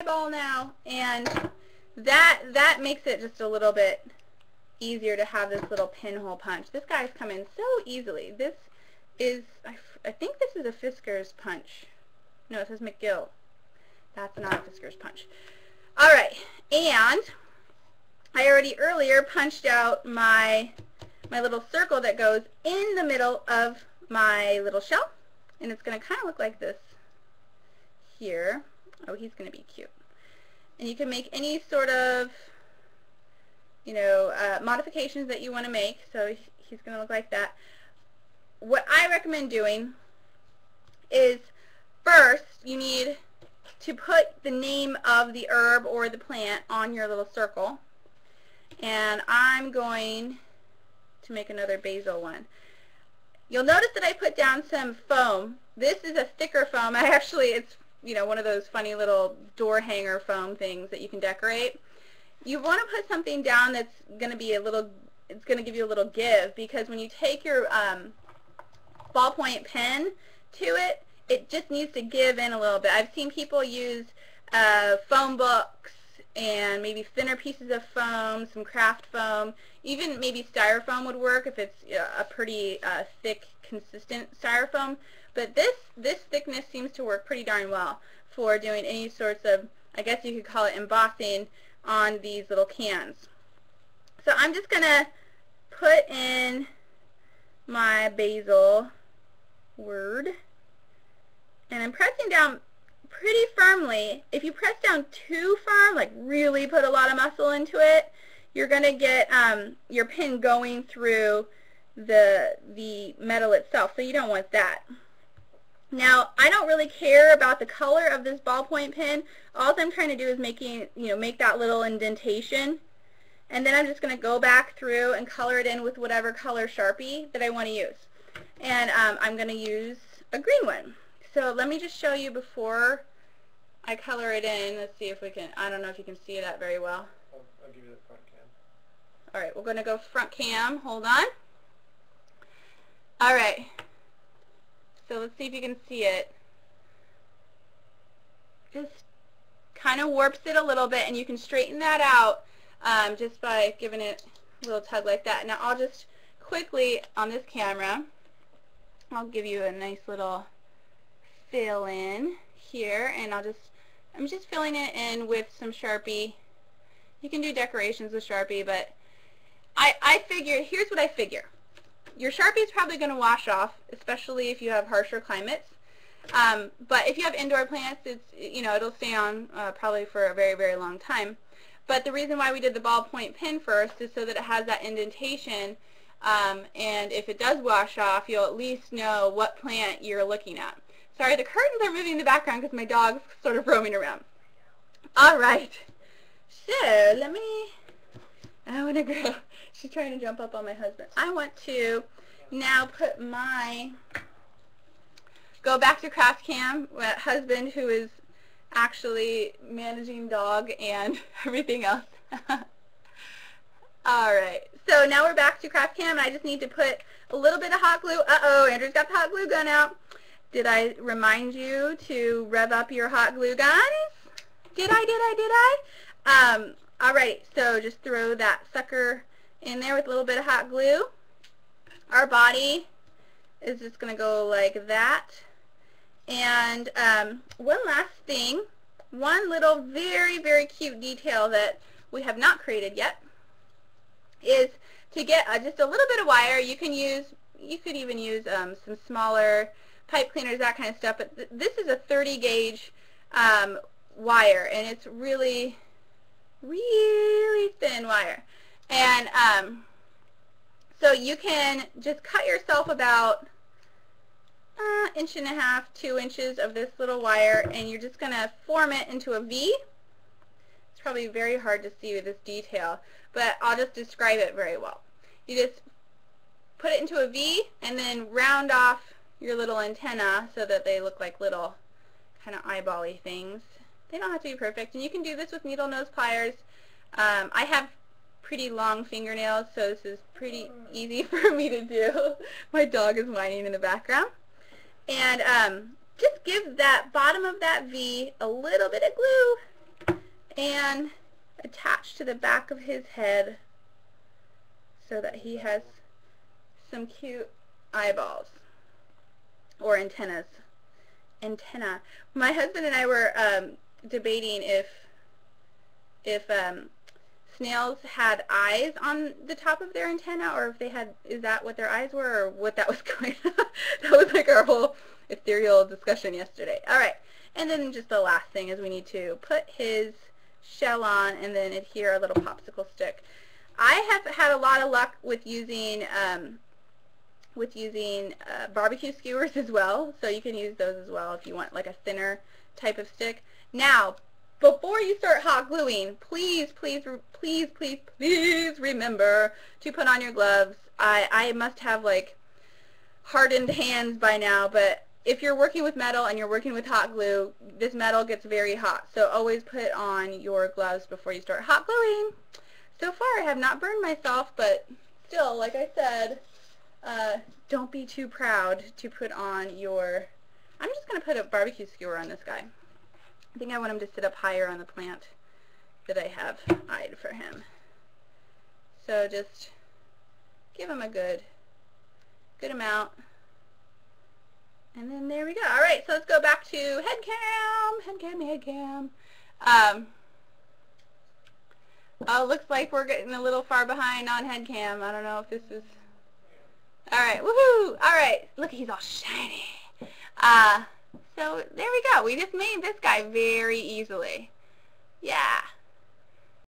ball now, and that makes it just a little bit easier to have this little pinhole punch. This guy's come in so easily. This is, I think this is a Fisker's punch. No, it says McGill. That's not a Fisker's punch. Alright, and I already earlier punched out my little circle that goes in the middle of my little shell, and it's going to kind of look like this here. Oh, he's going to be cute. And you can make any sort of, you know, modifications that you want to make. So he's going to look like that. What I recommend doing is first you need to put the name of the herb or the plant on your little circle. And I'm going to make another basil one. You'll notice that I put down some foam. This is a thicker foam. It's, you know, one of those funny little door hanger foam things that you can decorate. You want to put something down that's going to be a little, it's going to give you a little give, because when you take your ballpoint pen to it, it just needs to give in a little bit. I've seen people use foam books and maybe thinner pieces of foam, some craft foam, even maybe styrofoam would work if it's a pretty thick, consistent styrofoam. But this thickness seems to work pretty darn well for doing any sorts of, I guess you could call it embossing on these little cans. So I'm just going to put in my basil word, and I'm pressing down pretty firmly. If you press down too firm, like really put a lot of muscle into it, you're going to get your pin going through the metal itself, so you don't want that. Now, I don't really care about the color of this ballpoint pen. All I'm trying to do is make that little indentation, and then I'm just going to go back through and color it in with whatever color Sharpie that I want to use. And I'm going to use a green one. So let me just show you before I color it in. Let's see if we can, I don't know if you can see that very well. I'll give you the front cam. Alright, we're going to go front cam. Hold on. Alright. So let's see if you can see it. Just kind of warps it a little bit, and you can straighten that out just by giving it a little tug like that. Now I'll just quickly, on this camera, I'll give you a nice little fill in here, and I'm just filling it in with some Sharpie. You can do decorations with Sharpie, but I figure, here's what I figure. Your Sharpie is probably going to wash off, especially if you have harsher climates. But if you have indoor plants, it'll stay on probably for a very, very long time. But the reason why we did the ballpoint pen first is so that it has that indentation, and if it does wash off, you'll at least know what plant you're looking at. Sorry, the curtains are moving in the background because my dog's sort of roaming around. All right. So I want to go. She's trying to jump up on my husband. I want to now go back to Craft Cam, my husband who is actually managing dog and everything else. Alright, so now we're back to Craft Cam, and I just need to put a little bit of hot glue. Uh-oh, Andrew's got the hot glue gun out. Did I remind you to rev up your hot glue guns? Did I? Alright, so just throw that sucker in there with a little bit of hot glue. Our body is just going to go like that. And one last thing, one little very, very cute detail that we have not created yet is to get just a little bit of wire. You could even use some smaller pipe cleaners, that kind of stuff, but this is a 30 gauge wire, and it's really, really thin wire. And so you can just cut yourself about 1.5 inches, 2 inches of this little wire, and you're just going to form it into a V. It's probably very hard to see with this detail, but I'll just describe it very well. You just put it into a V and then round off your little antenna so that they look like little kind of eyeball-y things. They don't have to be perfect, and you can do this with needle nose pliers. I have pretty long fingernails, so this is pretty easy for me to do. My dog is whining in the background. And just give that bottom of that V a little bit of glue, and attach to the back of his head so that he has some cute eyeballs or antennas. Antenna. My husband and I were debating if snails had eyes on the top of their antenna, or if they had, is that what their eyes were, or what that was going on. That was like our whole ethereal discussion yesterday. Alright, and then just the last thing is we need to put his shell on and then adhere a little popsicle stick. I have had a lot of luck with using barbecue skewers as well, so you can use those as well if you want like a thinner type of stick. Now, before you start hot gluing, please remember to put on your gloves. I must have like hardened hands by now, but if you're working with metal and you're working with hot glue, this metal gets very hot, so always put on your gloves before you start hot gluing. So far I have not burned myself, but still, like I said, don't be too proud to put on your, I'm just going to put a barbecue skewer on this guy. I think I want him to sit up higher on the plant that I have eyed for him. So just give him a good amount. And then there we go. Alright, so let's go back to head cam. Oh, looks like we're getting a little far behind on head cam. I don't know if this is... Alright, woohoo! Alright, look, he's all shiny. So there we go. We just made this guy very easily. Yeah.